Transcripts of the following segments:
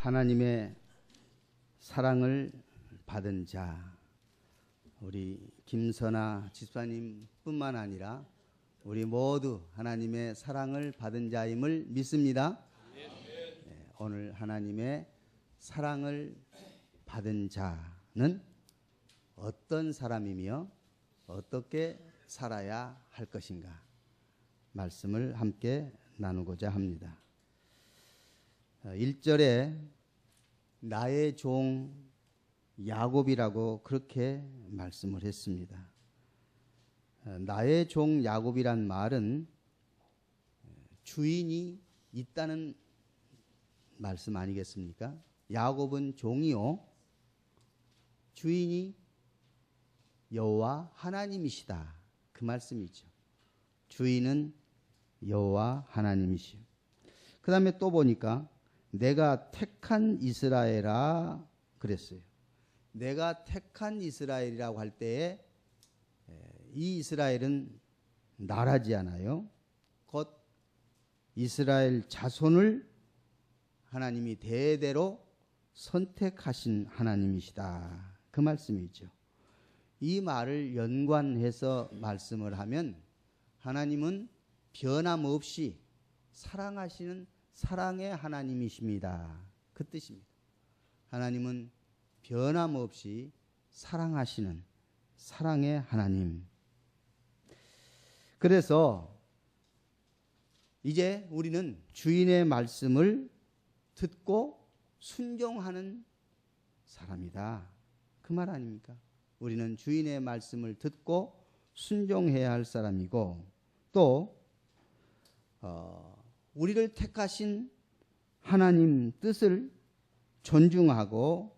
하나님의 사랑을 받은 자, 우리 김선아 집사님뿐만 아니라 우리 모두 하나님의 사랑을 받은 자임을 믿습니다. 오늘 하나님의 사랑을 받은 자는 어떤 사람이며 어떻게 살아야 할 것인가 말씀을 함께 나누고자 합니다. 1절에 나의 종 야곱이라고 그렇게 말씀을 했습니다. 나의 종 야곱이란 말은 주인이 있다는 말씀 아니겠습니까? 야곱은 종이요, 주인이 여호와 하나님이시다, 그 말씀이죠. 주인은 여호와 하나님이시요. 그 다음에 또 보니까 내가 택한 이스라엘아 그랬어요. 내가 택한 이스라엘이라고 할 때에 이 이스라엘은 나라지 않아요. 곧 이스라엘 자손을 하나님이 대대로 선택하신 하나님이시다, 그 말씀이죠. 이 말을 연관해서 말씀을 하면 하나님은 변함없이 사랑하시는 사랑의 하나님이십니다, 그 뜻입니다. 하나님은 변함없이 사랑하시는 사랑의 하나님. 그래서 이제 우리는 주인의 말씀을 듣고 순종하는 사람이다, 그 말 아닙니까? 우리는 주인의 말씀을 듣고 순종해야 할 사람이고, 또 우리를 택하신 하나님 뜻을 존중하고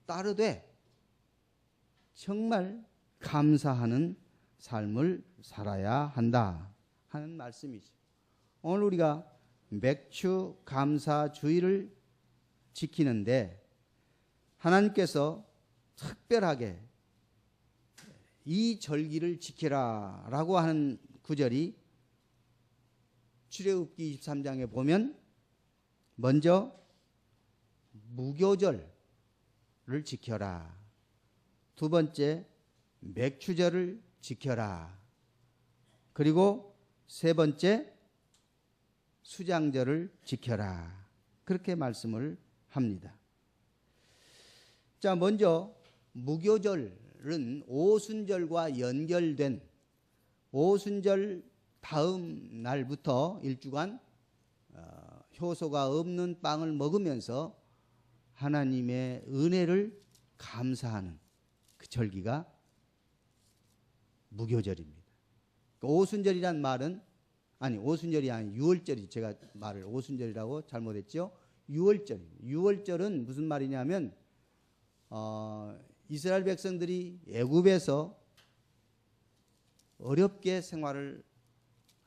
따르되 정말 감사하는 삶을 살아야 한다 하는 말씀이죠. 오늘 우리가 맥주 감사주의를 지키는데 하나님께서 특별하게 이 절기를 지키라 라고 하는 구절이 출애굽기 23장에 보면 먼저 무교절을 지켜라, 두 번째 맥주절을 지켜라, 그리고 세 번째 수장절을 지켜라, 그렇게 말씀을 합니다. 자, 먼저 무교절은 오순절과 연결된 오순절 다음 날부터 일주간 효소가 없는 빵을 먹으면서 하나님의 은혜를 감사하는 그 절기가 무교절입니다. 오순절이란 말은 오순절이 아닌 유월절이, 제가 말을 오순절이라고 잘못했죠. 유월절입니다. 유월절은 무슨 말이냐면 이스라엘 백성들이 애굽에서 어렵게 생활을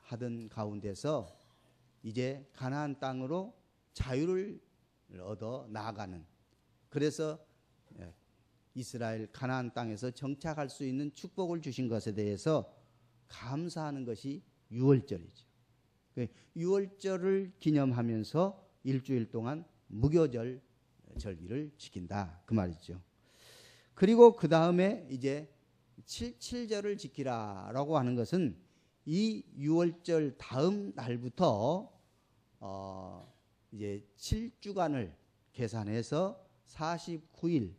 하던 가운데서 이제 가나안 땅으로 자유를 얻어 나아가는, 그래서 이스라엘 가나안 땅에서 정착할 수 있는 축복을 주신 것에 대해서 감사하는 것이 유월절이죠. 유월절을 기념하면서 일주일 동안 무교절 절기를 지킨다, 그 말이죠. 그리고 그 다음에 이제 칠칠절을 지키라라고 하는 것은 이 유월절 다음 날부터 이제 7주간을 계산해서 49일,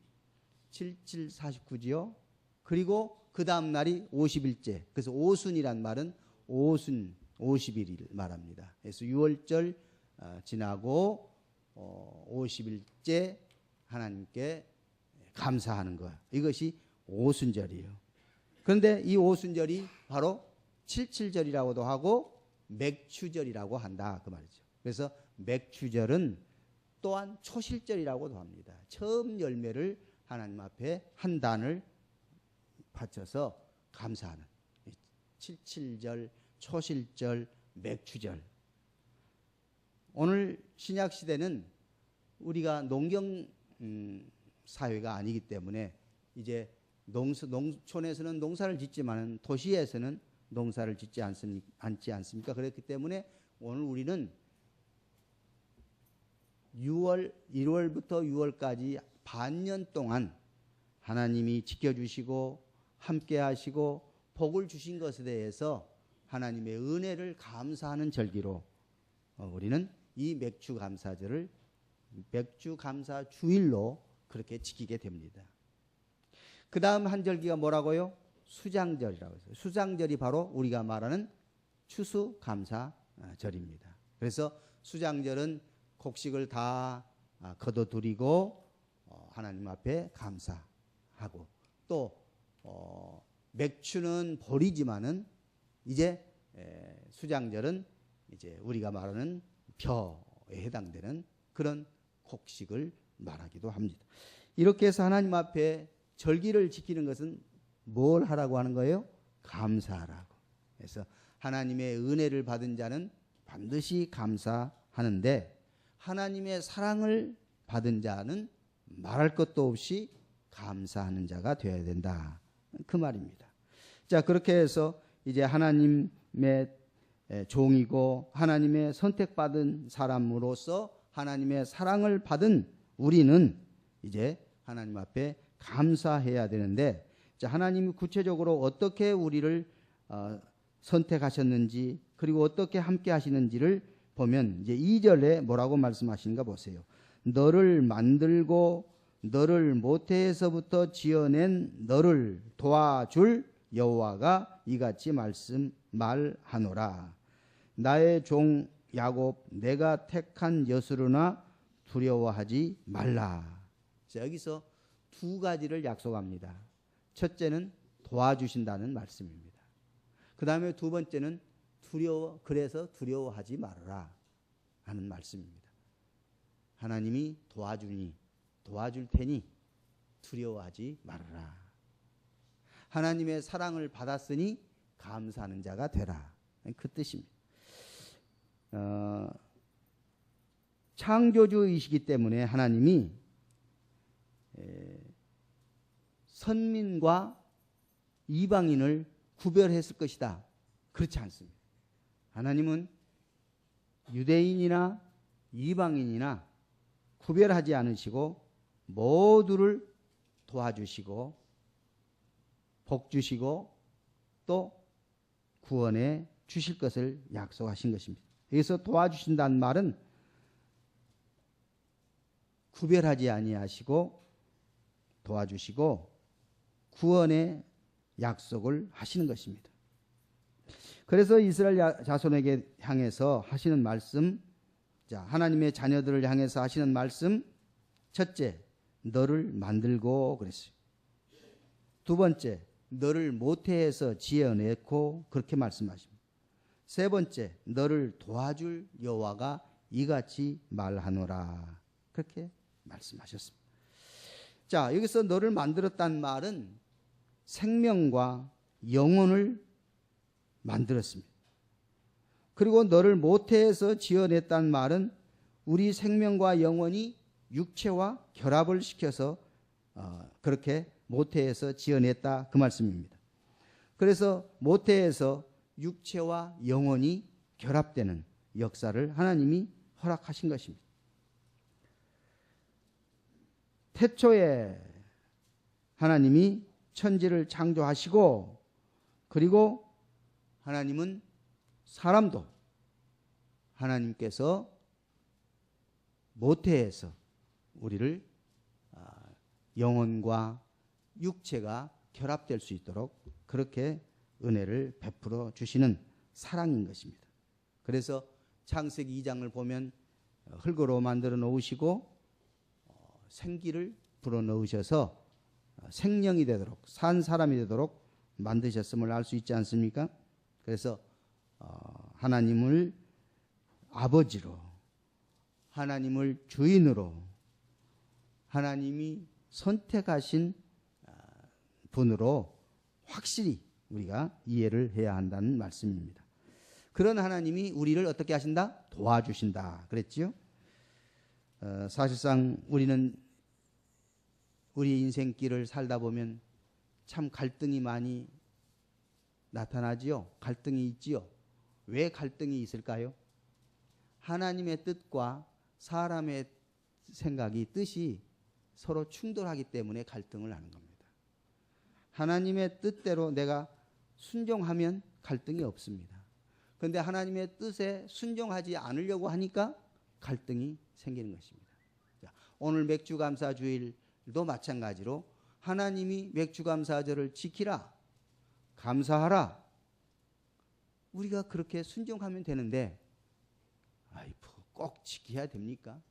77, 49지요. 그리고 그 다음 날이 50일째. 그래서 오순이란 말은 오순 50일을 말합니다. 그래서 유월절 지나고 50일째 하나님께 감사하는 것, 이것이 오순절이에요. 그런데 이 오순절이 바로 칠칠절이라고도 하고 맥추절이라고 한다, 그 말이죠. 그래서 맥추절은 또한 초실절이라고도 합니다. 처음 열매를 하나님 앞에 한 단을 바쳐서 감사하는 칠칠절, 초실절, 맥추절. 오늘 신약 시대는 우리가 농경 사회가 아니기 때문에 이제 농촌에서는 농사를 짓지만 도시에서는 농사를 짓지 않지 않습니까? 그렇기 때문에 오늘 우리는 1월부터 6월까지 반년 동안 하나님이 지켜주시고 함께 하시고 복을 주신 것에 대해서 하나님의 은혜를 감사하는 절기로 우리는 이 맥주감사절을 맥주감사주일로 그렇게 지키게 됩니다. 그 다음 한 절기가 뭐라고요? 수장절이라고 해서 수장절이 바로 우리가 말하는 추수감사절입니다. 그래서 수장절은 곡식을 다 거둬들이고 하나님 앞에 감사하고 또 맥주는 버리지만은 이제 수장절은 이제 우리가 말하는 벼에 해당되는 그런 곡식을 말하기도 합니다. 이렇게 해서 하나님 앞에 절기를 지키는 것은 뭘 하라고 하는 거예요? 감사하라고. 그래서 하나님의 은혜를 받은 자는 반드시 감사하는데 하나님의 사랑을 받은 자는 말할 것도 없이 감사하는 자가 되어야 된다. 그 말입니다. 자, 그렇게 해서 이제 하나님의 종이고 하나님의 선택받은 사람으로서 하나님의 사랑을 받은 우리는 이제 하나님 앞에 감사해야 되는데, 자, 하나님이 구체적으로 어떻게 우리를 선택하셨는지 그리고 어떻게 함께 하시는지를 보면 이제 2절에 뭐라고 말씀하시는가 보세요. 너를 만들고 너를 모태에서부터 지어낸 너를 도와줄 여호와가 이같이 말하노라. 나의 종 야곱 내가 택한 여스루나 두려워하지 말라. 자, 여기서 두 가지를 약속합니다. 첫째는 도와주신다는 말씀입니다. 그 다음에 두 번째는 그래서 두려워하지 말아라 하는 말씀입니다. 하나님이 도와줄 테니 두려워하지 말아라. 하나님의 사랑을 받았으니 감사하는 자가 되라. 그 뜻입니다. 창조주이시기 때문에 하나님이 선민과 이방인을 구별했을 것이다. 그렇지 않습니다. 하나님은 유대인이나 이방인이나 구별하지 않으시고 모두를 도와주시고 복 주시고 또 구원해 주실 것을 약속하신 것입니다. 여기서 도와주신다는 말은 구별하지 아니하시고 도와주시고 구원의 약속을 하시는 것입니다. 그래서 이스라엘 자손에게 향해서 하시는 말씀, 자, 하나님의 자녀들을 향해서 하시는 말씀, 첫째, 너를 만들고 그랬어요. 두 번째, 너를 모태에서 지어냈고 그렇게 말씀하십니다. 세 번째, 너를 도와줄 여호와가 이같이 말하노라. 그렇게 말씀하셨습니다. 자, 여기서 너를 만들었다는 말은 생명과 영혼을 만들었습니다. 그리고 너를 모태에서 지어냈다는 말은 우리 생명과 영혼이 육체와 결합을 시켜서 그렇게 모태에서 지어냈다 그 말씀입니다. 그래서 모태에서 육체와 영혼이 결합되는 역사를 하나님이 허락하신 것입니다. 태초에 하나님이 천지를 창조하시고 그리고 하나님은 사람도 하나님께서 모태에서 우리를 영혼과 육체가 결합될 수 있도록 그렇게 은혜를 베풀어 주시는 사랑인 것입니다. 그래서 창세기 2장을 보면 흙으로 만들어 놓으시고 생기를 불어 넣으셔서 생명이 되도록 산 사람이 되도록 만드셨음을 알 수 있지 않습니까? 그래서 하나님을 아버지로 하나님을 주인으로 하나님이 선택하신 분으로 확실히 우리가 이해를 해야 한다는 말씀입니다. 그런 하나님이 우리를 어떻게 하신다? 도와주신다 그랬지요? 사실상 우리는 우리 인생길을 살다 보면 참 갈등이 많이 나타나지요. 갈등이 있지요. 왜 갈등이 있을까요? 하나님의 뜻과 사람의 생각이 뜻이 서로 충돌하기 때문에 갈등을 하는 겁니다. 하나님의 뜻대로 내가 순종하면 갈등이 없습니다. 그런데 하나님의 뜻에 순종하지 않으려고 하니까 갈등이 생기는 것입니다. 자, 오늘 맥주감사주일도 마찬가지로 하나님이 맥주감사절을 지키라, 감사하라, 우리가 그렇게 순종하면 되는데 꼭 지켜야 됩니까?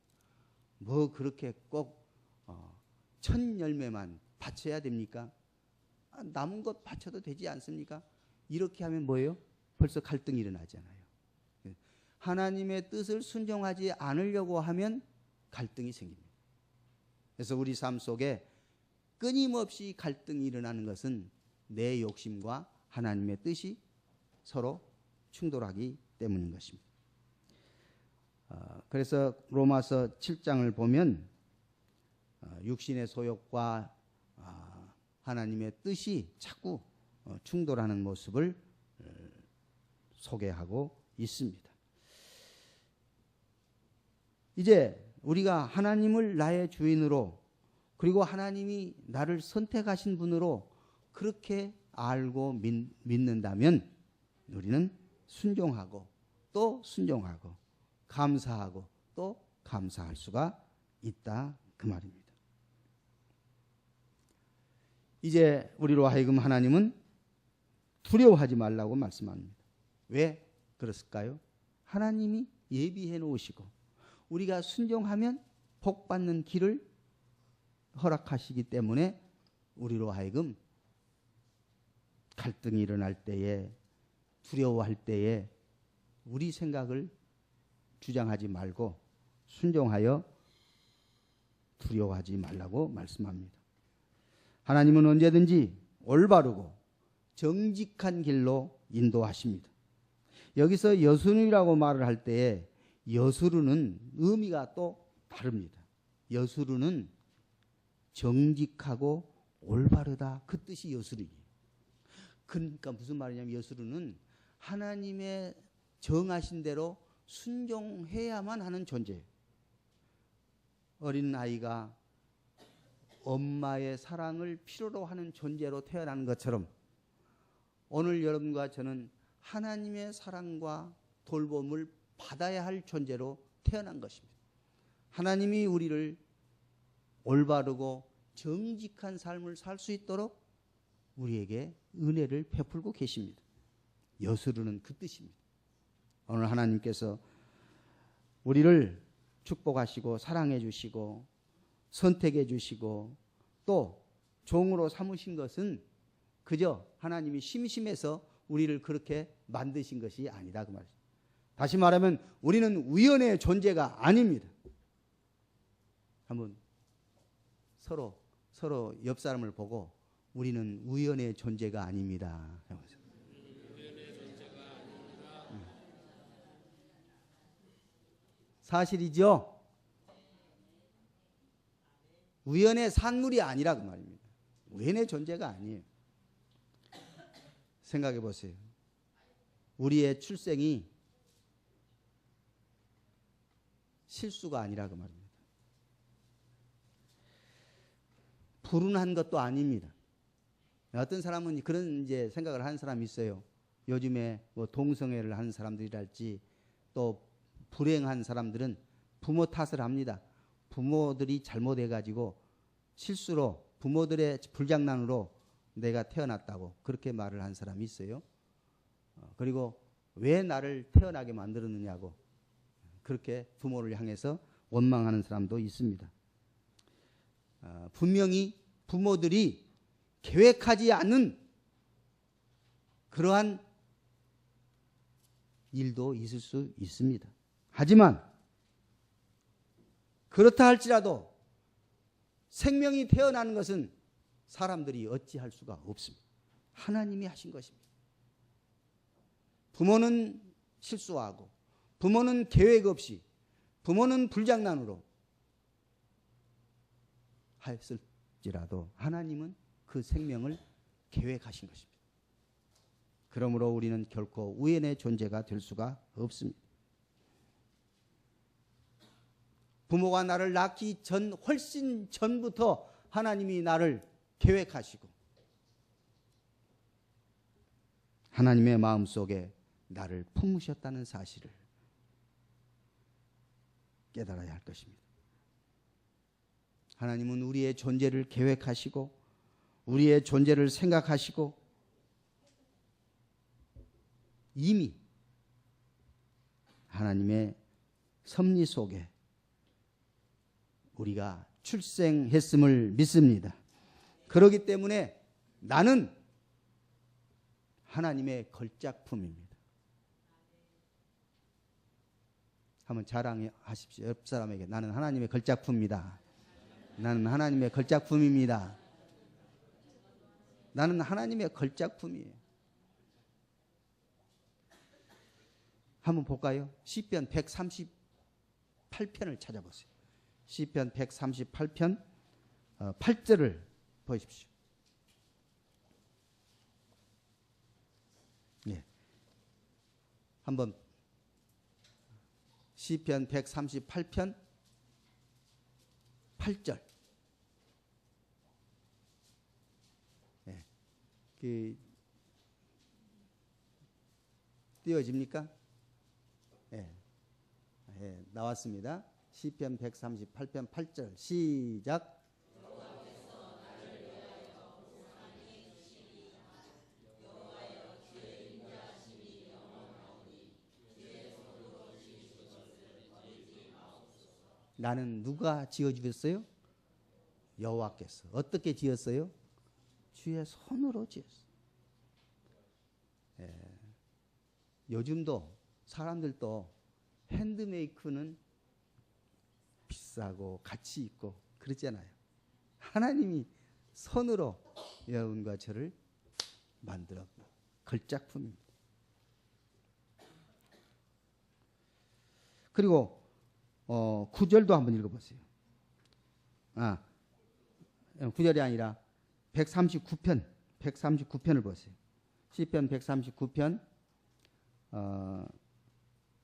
뭐 그렇게 꼭 첫 열매만 바쳐야 됩니까? 남은 것 바쳐도 되지 않습니까? 이렇게 하면 뭐예요? 벌써 갈등이 일어나잖아요. 하나님의 뜻을 순종하지 않으려고 하면 갈등이 생깁니다. 그래서 우리 삶 속에 끊임없이 갈등이 일어나는 것은 내 욕심과 하나님의 뜻이 서로 충돌하기 때문인 것입니다. 그래서 로마서 7장을 보면 육신의 소욕과 하나님의 뜻이 자꾸 충돌하는 모습을 소개하고 있습니다. 이제 우리가 하나님을 나의 주인으로, 그리고 하나님이 나를 선택하신 분으로 그렇게 알고 믿는다면 우리는 순종하고 또 순종하고 감사하고 또 감사할 수가 있다, 그 말입니다. 이제 우리로 하여금 하나님은 두려워하지 말라고 말씀합니다. 왜 그랬을까요? 하나님이 예비해 놓으시고 우리가 순종하면 복 받는 길을 허락하시기 때문에 우리로 하여금 갈등이 일어날 때에, 두려워할 때에 우리 생각을 주장하지 말고 순종하여 두려워하지 말라고 말씀합니다. 하나님은 언제든지 올바르고 정직한 길로 인도하십니다. 여기서 여수르라고 말을 할 때에 여수르는 의미가 또 다릅니다. 여수르는 정직하고 올바르다, 그 뜻이 여수르예요. 그러니까 무슨 말이냐면 여수르는 하나님의 정하신 대로 순종해야만 하는 존재예요. 어린 아이가 엄마의 사랑을 필요로 하는 존재로 태어나는 것처럼 오늘 여러분과 저는 하나님의 사랑과 돌봄을 받아야 할 존재로 태어난 것입니다. 하나님이 우리를 올바르고 정직한 삶을 살 수 있도록 우리에게 은혜를 베풀고 계십니다. 여수르는 그 뜻입니다. 오늘 하나님께서 우리를 축복하시고 사랑해 주시고 선택해 주시고 또 종으로 삼으신 것은 그저 하나님이 심심해서 우리를 그렇게 만드신 것이 아니다, 그 말이죠. 다시 말하면 우리는 우연의 존재가 아닙니다. 한번 서로 옆 사람을 보고 우리는 우연의 존재가 아닙니다. 사실이죠. 우연의 산물이 아니라 그 말입니다. 우연의 존재가 아니에요. 생각해 보세요. 우리의 출생이 실수가 아니라 그 말입니다. 불운한 것도 아닙니다. 어떤 사람은 그런 이제 생각을 하는 사람이 있어요. 요즘에 뭐 동성애를 하는 사람들이랄지 또 불행한 사람들은 부모 탓을 합니다. 부모들이 잘못해가지고 실수로 부모들의 불장난으로 내가 태어났다고 그렇게 말을 한 사람이 있어요. 그리고 왜 나를 태어나게 만들었느냐고 그렇게 부모를 향해서 원망하는 사람도 있습니다. 분명히 부모들이 계획하지 않은 그러한 일도 있을 수 있습니다. 하지만 그렇다 할지라도 생명이 태어나는 것은 사람들이 어찌할 수가 없습니다. 하나님이 하신 것입니다. 부모는 실수하고 부모는 계획 없이 부모는 불장난으로 했을지라도 하나님은 그 생명을 계획하신 것입니다. 그러므로 우리는 결코 우연의 존재가 될 수가 없습니다. 부모가 나를 낳기 전 훨씬 전부터 하나님이 나를 계획하시고 하나님의 마음속에 나를 품으셨다는 사실을 깨달아야 할 것입니다. 하나님은 우리의 존재를 계획하시고 우리의 존재를 생각하시고 이미 하나님의 섭리 속에 우리가 출생했음을 믿습니다. 그렇기 때문에 나는 하나님의 걸작품입니다. 한번 자랑하십시오. 옆 사람에게 나는 하나님의 걸작품입니다. 나는 하나님의 걸작품입니다. 나는 하나님의 걸작품이에요. 한번 볼까요? 시편 138편을 찾아보세요. 시편 138편 8절을 보십시오. 예. 한번 시편 138편 8절. 예. 띄워집니까? 예. 예, 나왔습니다. 시편 138편 8절 시작. 나는 누가 지어주셨어요? 여호와께서. 어떻게 지었어요? 주의 손으로 지었어요. 예. 요즘도 사람들도 핸드메이크는 비싸고 가치 있고 그렇잖아요. 하나님이 손으로 여러분과 저를 만들었고 걸작품입니다. 그리고 9절도 한번 읽어보세요. 9절이 아니라 139편을 보세요. 시편 139편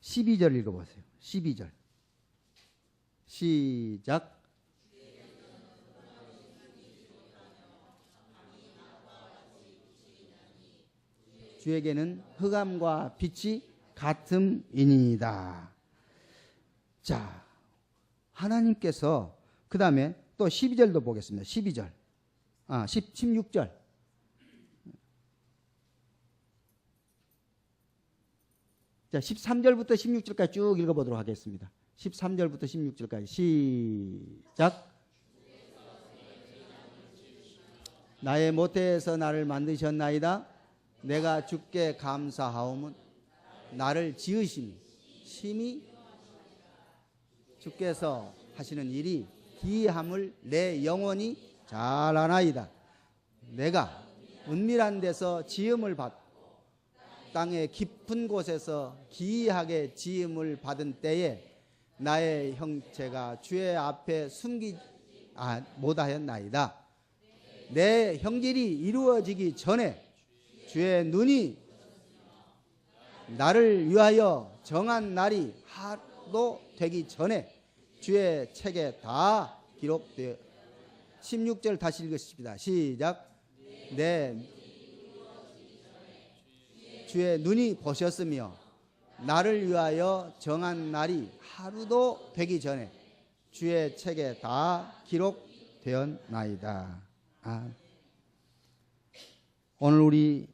12절 읽어보세요. 12절 시작. 주에게는 흑암과 빛이 같음이니이다. 자, 하나님께서 그 다음에 또 12절도 보겠습니다. 12절 16절 자, 13절부터 16절까지 쭉 읽어보도록 하겠습니다. 13절부터 16절까지 시작. 나의 모태에서 나를 만드셨나이다. 내가 주께 감사하오면 나를 지으심이 심히 주께서 하시는 일이 기이함을 내 영혼이 잘 아나이다. 내가 은밀한 데서 지음을 받고 땅의 깊은 곳에서 기이하게 지음을 받은 때에 나의 형체가 주의 앞에 숨기지 못하였나이다. 내 형질이 이루어지기 전에 주의 눈이 나를 위하여 정한 날이 하루도 되기 전에 주의 책에 다 기록되어 16절 다시 읽으십니다. 시작. 내 주의 눈이 보셨으며 나를 위하여 정한 날이 하루도 되기 전에 주의 책에 다 기록되었나이다. 오늘 우리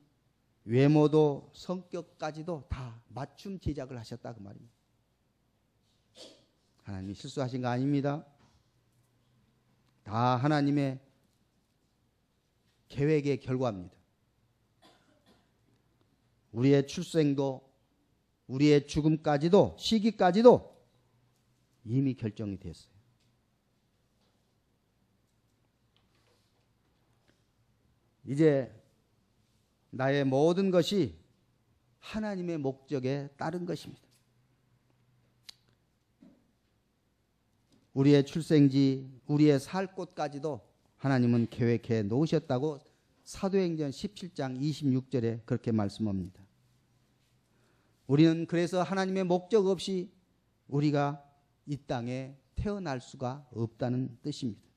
외모도 성격까지도 다 맞춤 제작을 하셨다 그 말입니다. 하나님이 실수하신 거 아닙니다. 다 하나님의 계획의 결과입니다. 우리의 출생도 우리의 죽음까지도 시기까지도 이미 결정이 됐어요. 이제 나의 모든 것이 하나님의 목적에 따른 것입니다. 우리의 출생지, 우리의 살 곳까지도 하나님은 계획해 놓으셨다고 사도행전 17장 26절에 그렇게 말씀합니다. 우리는 그래서 하나님의 목적 없이 우리가 이 땅에 태어날 수가 없다는 뜻입니다.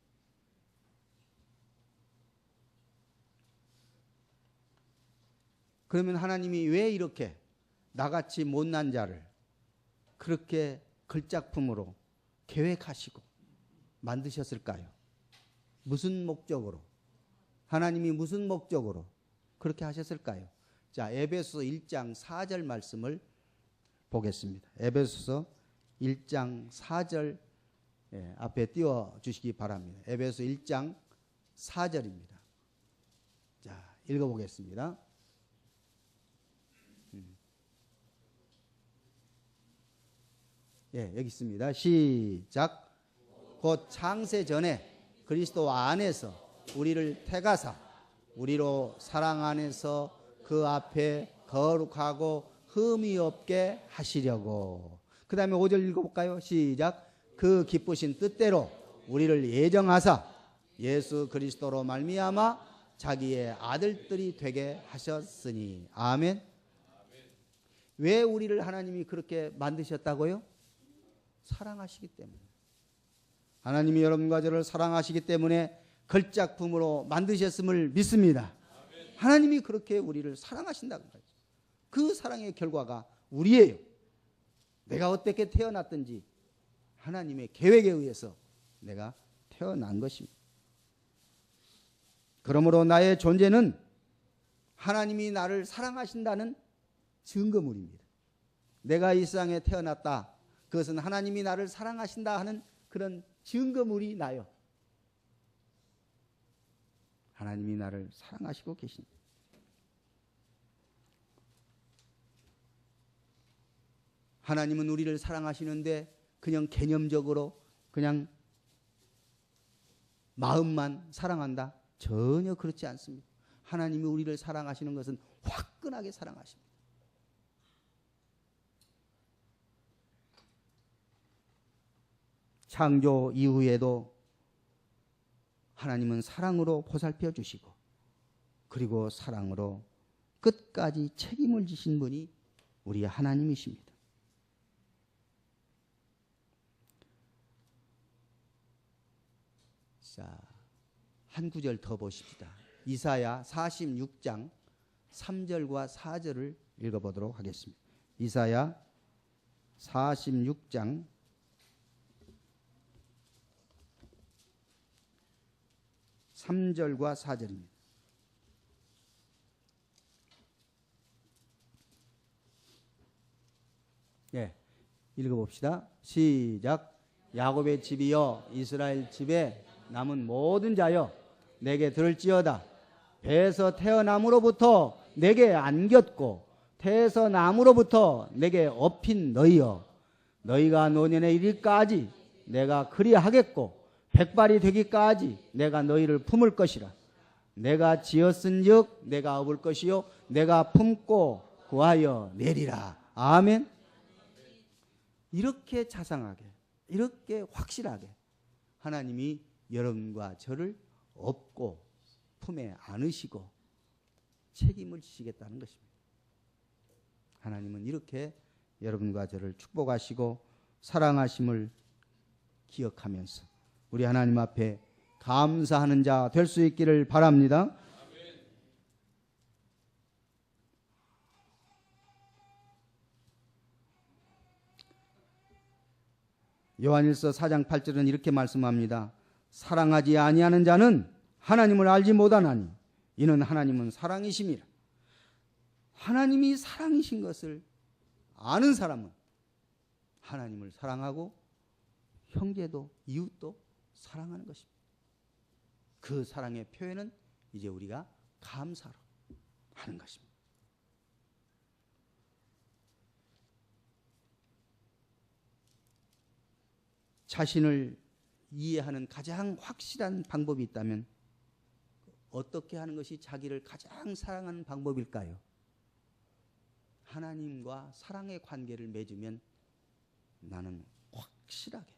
그러면 하나님이 왜 이렇게 나같이 못난 자를 그렇게 걸작품으로 계획하시고 만드셨을까요? 무슨 목적으로? 하나님이 무슨 목적으로 그렇게 하셨을까요? 자, 에베소서 1장 4절 말씀을 보겠습니다. 에베소서 1장 4절 앞에 띄워주시기 바랍니다. 에베소서 1장 4절입니다. 자, 읽어보겠습니다. 예, 여기 있습니다. 시작. 곧 창세 전에 그리스도 안에서 우리를 택하사 우리로 사랑 안에서 그 앞에 거룩하고 흠이 없게 하시려고. 그 다음에 5절 읽어볼까요? 시작. 그 기쁘신 뜻대로 우리를 예정하사 예수 그리스도로 말미암아 자기의 아들들이 되게 하셨으니. 아멘. 왜 우리를 하나님이 그렇게 만드셨다고요? 사랑하시기 때문에. 하나님이 여러분과 저를 사랑하시기 때문에 걸작품으로 만드셨음을 믿습니다. 하나님이 그렇게 우리를 사랑하신다는 거죠. 그 사랑의 결과가 우리예요. 내가 어떻게 태어났든지 하나님의 계획에 의해서 내가 태어난 것입니다. 그러므로 나의 존재는 하나님이 나를 사랑하신다는 증거물입니다. 내가 이 세상에 태어났다. 그것은 하나님이 나를 사랑하신다 하는 그런 증거물이 나요. 하나님이 나를 사랑하시고 계십니다. 하나님은 우리를 사랑하시는데 그냥 개념적으로 그냥 마음만 사랑한다? 전혀 그렇지 않습니다. 하나님이 우리를 사랑하시는 것은 화끈하게 사랑하십니다. 창조 이후에도 하나님은 사랑으로 보살펴 주시고 그리고 사랑으로 끝까지 책임을 지신 분이 우리 하나님이십니다. 자, 한 구절 더 보십시다. 이사야 46장 3절과 4절을 읽어보도록 하겠습니다. 이사야 46장 3절과 4절입니다. 예, 읽어봅시다. 시작. 야곱의 집이여 이스라엘 집에 남은 모든 자여 내게 들을지어다. 배에서 태어남으로부터 내게 안겼고 태에서 남으로부터 내게 업힌 너희여 너희가 노년에 이르기까지 내가 그리하겠고 백발이 되기까지 내가 너희를 품을 것이라. 내가 지었은즉 내가 업을 것이요 내가 품고 구하여 내리라. 아멘. 이렇게 자상하게 이렇게 확실하게 하나님이 여러분과 저를 업고 품에 안으시고 책임을 지시겠다는 것입니다. 하나님은 이렇게 여러분과 저를 축복하시고 사랑하심을 기억하면서 우리 하나님 앞에 감사하는 자 될 수 있기를 바랍니다. 요한일서 4장 8절은 이렇게 말씀합니다. 사랑하지 아니하는 자는 하나님을 알지 못하나니 이는 하나님은 사랑이심이라. 하나님이 사랑이신 것을 아는 사람은 하나님을 사랑하고 형제도 이웃도 사랑하는 것입니다. 그 사랑의 표현은 이제 우리가 감사로 하는 것입니다. 자신을 이해하는 가장 확실한 방법이 있다면 어떻게 하는 것이 자기를 가장 사랑하는 방법일까요? 하나님과 사랑의 관계를 맺으면 나는 확실하게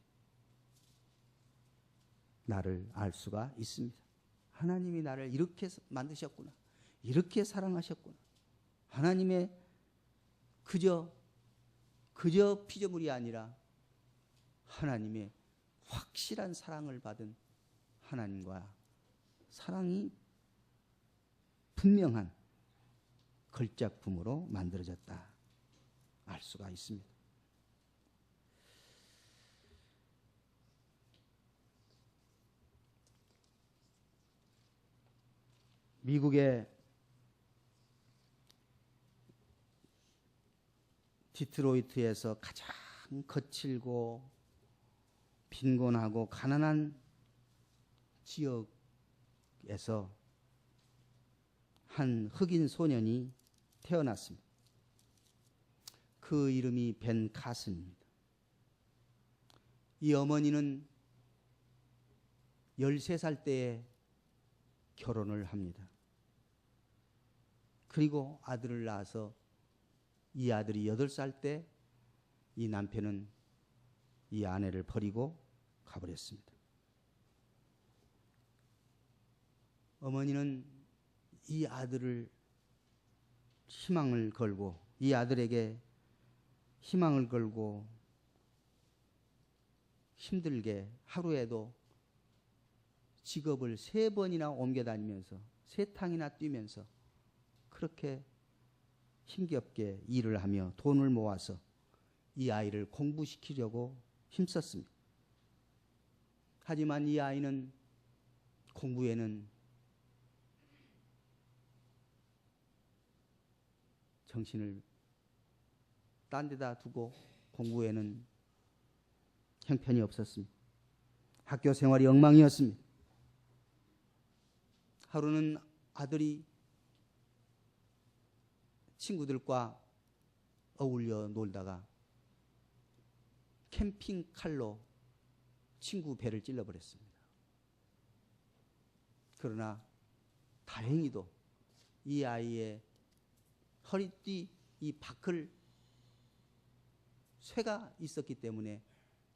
나를 알 수가 있습니다. 하나님이 나를 이렇게 만드셨구나. 이렇게 사랑하셨구나. 하나님의 그저 피조물이 아니라 하나님의 확실한 사랑을 받은 하나님과 사랑이 분명한 걸작품으로 만들어졌다 알 수가 있습니다. 미국의 디트로이트에서 가장 거칠고 빈곤하고 가난한 지역에서 한 흑인 소년이 태어났습니다. 그 이름이 벤 카슨입니다. 이 어머니는 13살 때에 결혼을 합니다. 그리고 아들을 낳아서 이 아들이 8살 때 이 남편은 이 아내를 버리고 가버렸습니다. 어머니는 이 아들을 희망을 걸고 이 아들에게 희망을 걸고 힘들게 하루에도 직업을 3번이나 옮겨 다니면서 3탕이나 뛰면서 그렇게 힘겹게 일을 하며 돈을 모아서 이 아이를 공부시키려고 힘썼습니다. 하지만 이 아이는 공부에는 정신을 딴 데다 두고 공부에는 형편이 없었습니다. 학교 생활이 엉망이었습니다. 하루는 아들이 친구들과 어울려 놀다가 캠핑칼로 친구 배를 찔러버렸습니다. 그러나 다행히도 이 아이의 허리띠 이 바클 쇠가 있었기 때문에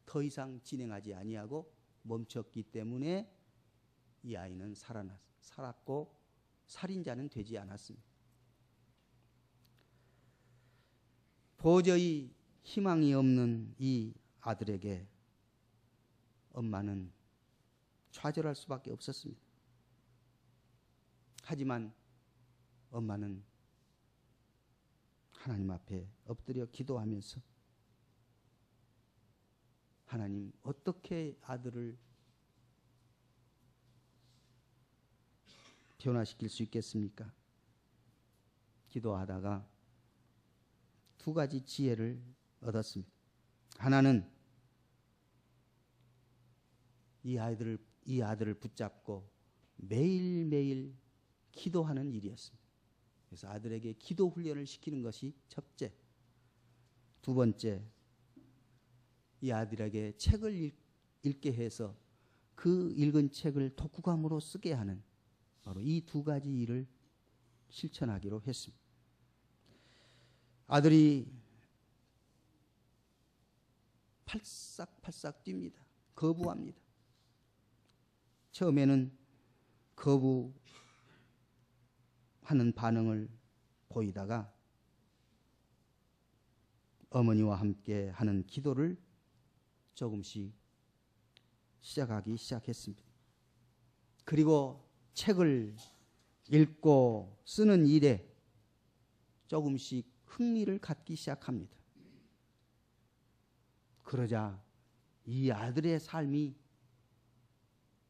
더 이상 진행하지 아니하고 멈췄기 때문에 이 아이는 살았고 살인자는 되지 않았습니다. 도저히 희망이 없는 이 아들에게 엄마는 좌절할 수밖에 없었습니다. 하지만 엄마는 하나님 앞에 엎드려 기도하면서 하나님 어떻게 아들을 변화시킬 수 있겠습니까? 기도하다가 2가지 지혜를 얻었습니다. 하나는 이 아들을 붙잡고 매일매일 기도하는 일이었습니다. 그래서 아들에게 기도 훈련을 시키는 것이 첫째. 2번째, 이 아들에게 책을 읽게 해서 그 읽은 책을 독후감으로 쓰게 하는 바로 이 2가지 일을 실천하기로 했습니다. 아들이 팔싹팔싹 뜁니다. 거부합니다. 처음에는 거부하는 반응을 보이다가 어머니와 함께 하는 기도를 조금씩 시작하기 시작했습니다. 그리고 책을 읽고 쓰는 일에 조금씩 흥미를 갖기 시작합니다. 그러자 이 아들의 삶이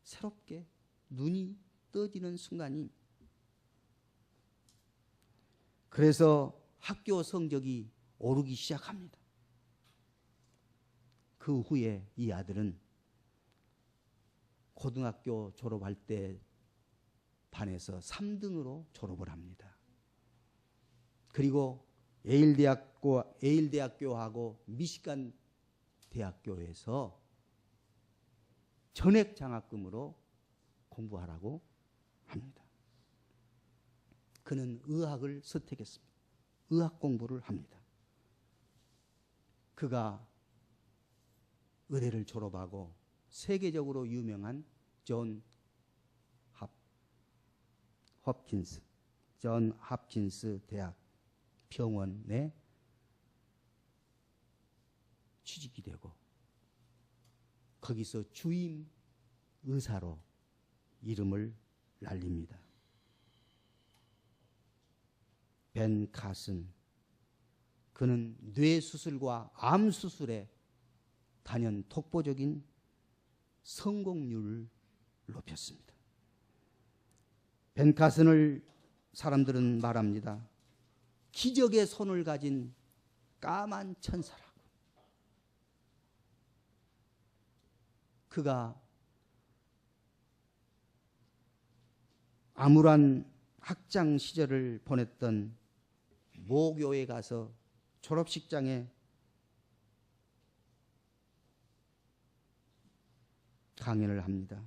새롭게 눈이 떠지는 순간이 그래서 학교 성적이 오르기 시작합니다. 그 후에 이 아들은 고등학교 졸업할 때 반에서 3등으로 졸업을 합니다. 그리고 예일 대학교하고 미시간 대학교에서 전액 장학금으로 공부하라고 합니다. 그는 의학을 선택했습니다. 의학 공부를 합니다. 그가 의대를 졸업하고 세계적으로 유명한 존 홉킨스 대학 병원에 취직이 되고 거기서 주임 의사로 이름을 날립니다. 벤 카슨, 그는 뇌수술과 암수술에 단연 독보적인 성공률을 높였습니다. 벤 카슨을 사람들은 말합니다. 기적의 손을 가진 까만 천사라고. 그가 암울한 학창 시절을 보냈던 모교에 가서 졸업식장에 강연을 합니다.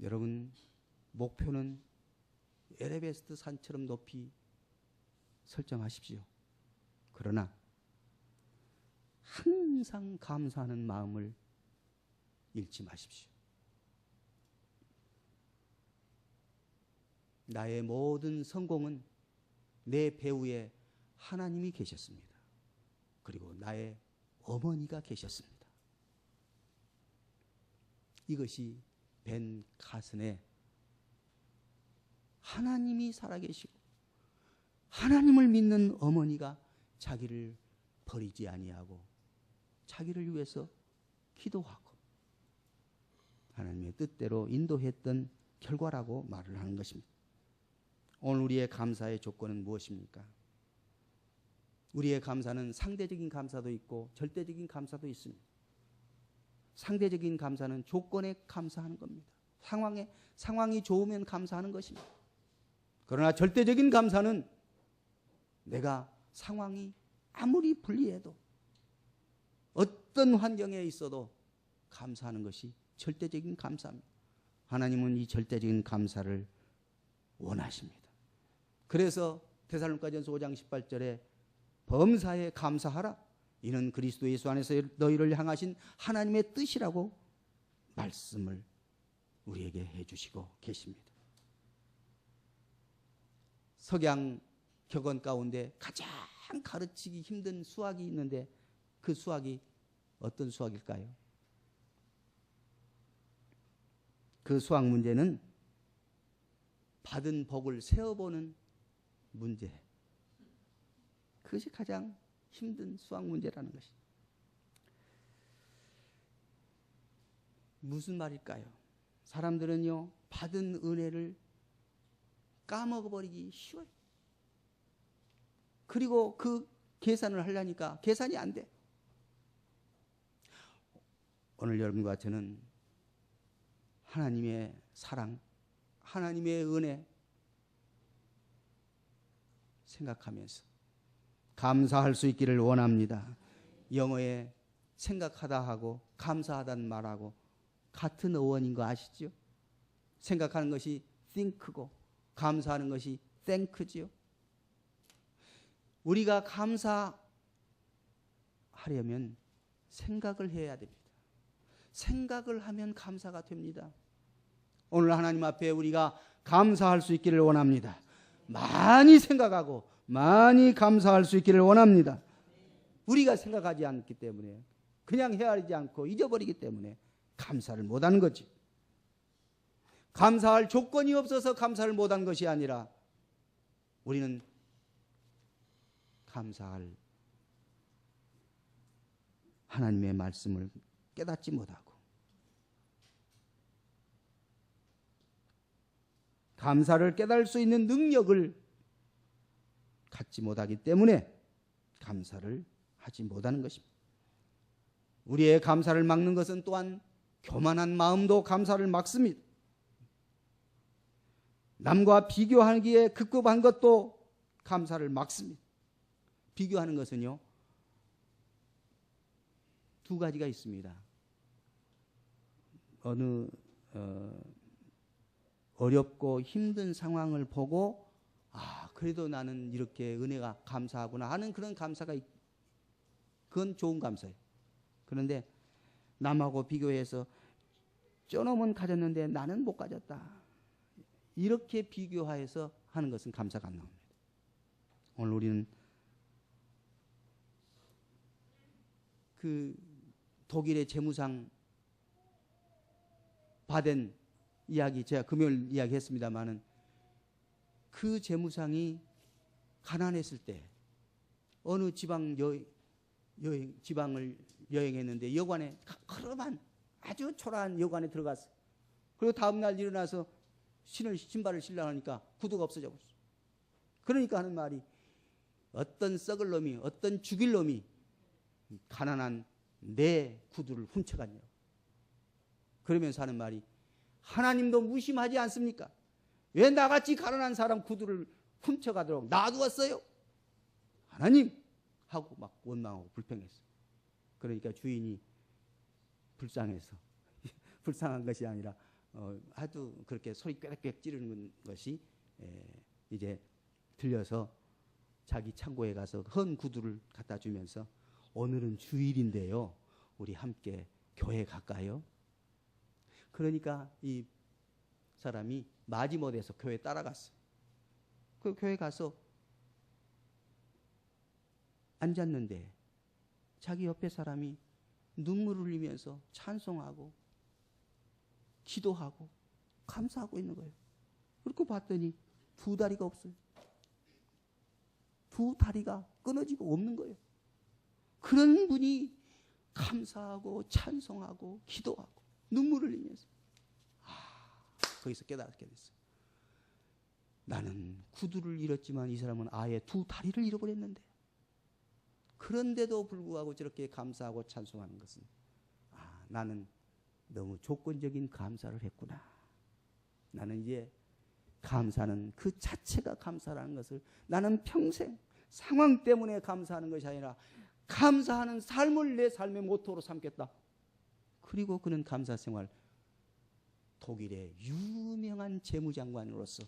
여러분, 목표는 에베레스트 산처럼 높이 설정하십시오. 그러나 항상 감사하는 마음을 잃지 마십시오. 나의 모든 성공은 내 배후에 하나님이 계셨습니다. 그리고 나의 어머니가 계셨습니다. 이것이 벤 카슨의 하나님이 살아계시고 하나님을 믿는 어머니가 자기를 버리지 아니하고 자기를 위해서 기도하고 하나님의 뜻대로 인도했던 결과라고 말을 하는 것입니다. 오늘 우리의 감사의 조건은 무엇입니까? 우리의 감사는 상대적인 감사도 있고 절대적인 감사도 있습니다. 상대적인 감사는 조건에 감사하는 겁니다. 상황이 좋으면 감사하는 것입니다. 그러나 절대적인 감사는 내가 상황이 아무리 불리해도 어떤 환경에 있어도 감사하는 것이 절대적인 감사입니다. 하나님은 이 절대적인 감사를 원하십니다. 그래서 데살로니가전서 5장 18절에 범사에 감사하라. 이는 그리스도 예수 안에서 너희를 향하신 하나님의 뜻이라고 말씀을 우리에게 해주시고 계십니다. 석양 격언 가운데 가장 가르치기 힘든 수학이 있는데 그 수학이 어떤 수학일까요? 그 수학 문제는 받은 복을 세어보는 문제. 그것이 가장 힘든 수학 문제라는 것입니다. 무슨 말일까요? 사람들은요, 받은 은혜를 까먹어버리기 쉬워요. 그리고 그 계산을 하려니까 계산이 안 돼. 오늘 여러분과 저는 하나님의 사랑, 하나님의 은혜 생각하면서 감사할 수 있기를 원합니다. 영어에 생각하다 하고 감사하다는 말하고 같은 어원인 거 아시죠? 생각하는 것이 think고 감사하는 것이 thank지요. 우리가 감사하려면 생각을 해야 됩니다. 생각을 하면 감사가 됩니다. 오늘 하나님 앞에 우리가 감사할 수 있기를 원합니다. 많이 생각하고 많이 감사할 수 있기를 원합니다. 우리가 생각하지 않기 때문에 그냥 헤아리지 않고 잊어버리기 때문에 감사를 못하는 거지. 감사할 조건이 없어서 감사를 못한 것이 아니라 우리는 감사할 하나님의 말씀을 깨닫지 못하고 감사를 깨달을 수 있는 능력을 갖지 못하기 때문에 감사를 하지 못하는 것입니다. 우리의 감사를 막는 것은 또한 교만한 마음도 감사를 막습니다. 남과 비교하기에 급급한 것도 감사를 막습니다. 비교하는 것은요, 두 가지가 있습니다. 어느 어렵고 힘든 상황을 보고 그래도 나는 이렇게 은혜가 감사하구나 하는 그런 감사가 그건 좋은 감사예요. 그런데 남하고 비교해서 저놈은 가졌는데 나는 못 가졌다. 이렇게 비교해서 하는 것은 감사가 안 나옵니다. 오늘 우리는 그 독일의 재무상 받은 이야기, 제가 금요일 이야기했습니다마는 그 재무상이 가난했을 때 어느 지방을 여행했는데 여관에, 허름한 아주 초라한 여관에 들어갔어. 그리고 다음날 일어나서 신발을 신으려니까 구두가 없어져 버렸어. 그러니까 하는 말이, 어떤 썩을 놈이, 어떤 죽일 놈이 가난한 내 구두를 훔쳐갔냐고. 그러면서 하는 말이, 하나님도 무심하지 않습니까? 왜 나같이 가난한 사람 구두를 훔쳐가도록 놔두었어요? 하나님! 하고 막 원망하고 불평했어. 그러니까 주인이 불쌍해서 불쌍한 것이 아니라 하도 그렇게 소리 꽥꽥 찌르는 것이 이제 들려서 자기 창고에 가서 헌 구두를 갖다 주면서, 오늘은 주일인데요, 우리 함께 교회 갈까요? 그러니까 이 사람이 마지못해서 교회 따라갔어. 그 교회 가서 앉았는데 자기 옆에 사람이 눈물을 흘리면서 찬송하고 기도하고 감사하고 있는 거예요. 그렇게 봤더니 두 다리가 없어요. 두 다리가 끊어지고 없는 거예요. 그런 분이 감사하고 찬송하고 기도하고 눈물을 흘리면서 거기서 깨닫게 됐어요. 나는 구두를 잃었지만 이 사람은 아예 두 다리를 잃어버렸는데, 그런데도 불구하고 저렇게 감사하고 찬송하는 것은, 나는 너무 조건적인 감사를 했구나. 나는 이제 감사는 그 자체가 감사라는 것을, 나는 평생 상황 때문에 감사하는 것이 아니라 감사하는 삶을 내 삶의 모토로 삼겠다. 그리고 그는 감사 생활, 독일의 유명한 재무장관으로서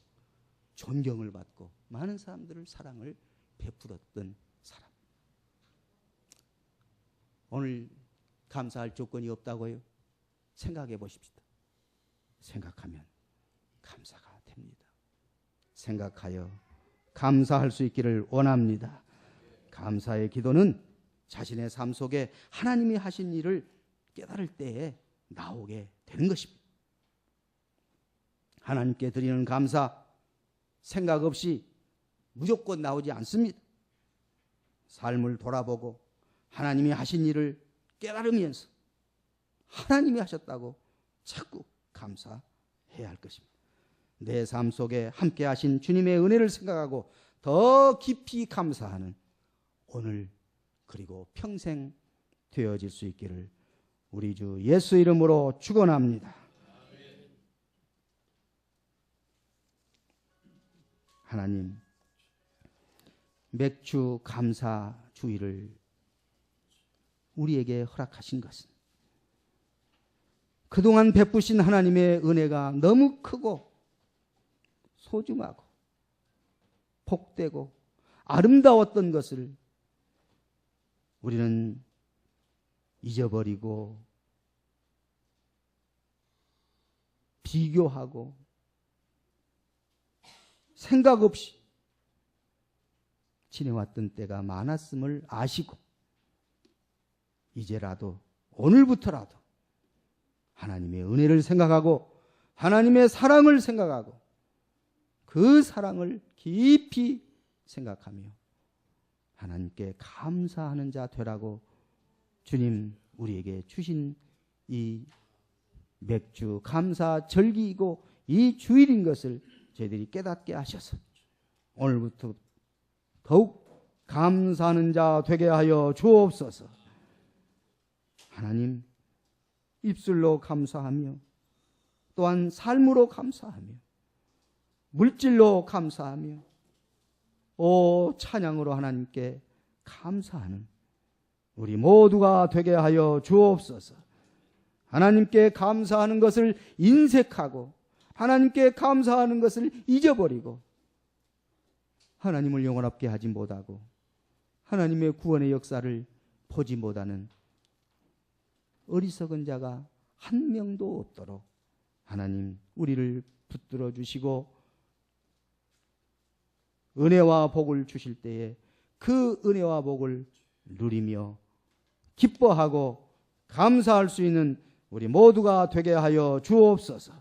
존경을 받고 많은 사람들을 사랑을 베풀었던 사람. 오늘 감사할 조건이 없다고요? 생각해 보십시다. 생각하면 감사가 됩니다. 생각하여 감사할 수 있기를 원합니다. 감사의 기도는 자신의 삶 속에 하나님이 하신 일을 깨달을 때에 나오게 되는 것입니다. 하나님께 드리는 감사, 생각 없이 무조건 나오지 않습니다. 삶을 돌아보고 하나님이 하신 일을 깨달으면서 하나님이 하셨다고 자꾸 감사해야 할 것입니다. 내 삶 속에 함께 하신 주님의 은혜를 생각하고 더 깊이 감사하는 오늘 그리고 평생 되어질 수 있기를 우리 주 예수 이름으로 축원합니다. 하나님, 맥주 감사 주일을 우리에게 허락하신 것은 그동안 베푸신 하나님의 은혜가 너무 크고 소중하고 복되고 아름다웠던 것을 우리는 잊어버리고 비교하고 생각 없이 지내왔던 때가 많았음을 아시고, 이제라도 오늘부터라도 하나님의 은혜를 생각하고 하나님의 사랑을 생각하고 그 사랑을 깊이 생각하며 하나님께 감사하는 자 되라고 주님 우리에게 주신 이 맥주 감사 절기이고 이 주일인 것을 저희들이 깨닫게 하셔서 오늘부터 더욱 감사하는 자 되게 하여 주옵소서. 하나님, 입술로 감사하며 또한 삶으로 감사하며 물질로 감사하며 찬양으로 하나님께 감사하는 우리 모두가 되게 하여 주옵소서. 하나님께 감사하는 것을 인색하고 하나님께 감사하는 것을 잊어버리고 하나님을 영원롭게 하지 못하고 하나님의 구원의 역사를 보지 못하는 어리석은 자가 한 명도 없도록 하나님 우리를 붙들어 주시고 은혜와 복을 주실 때에 그 은혜와 복을 누리며 기뻐하고 감사할 수 있는 우리 모두가 되게 하여 주옵소서.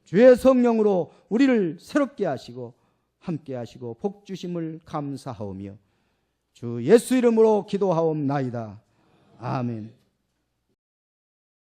주의 성령으로 우리를 새롭게 하시고 함께 하시고 복 주심을 감사하오며 주 예수 이름으로 기도하옵나이다. 아멘.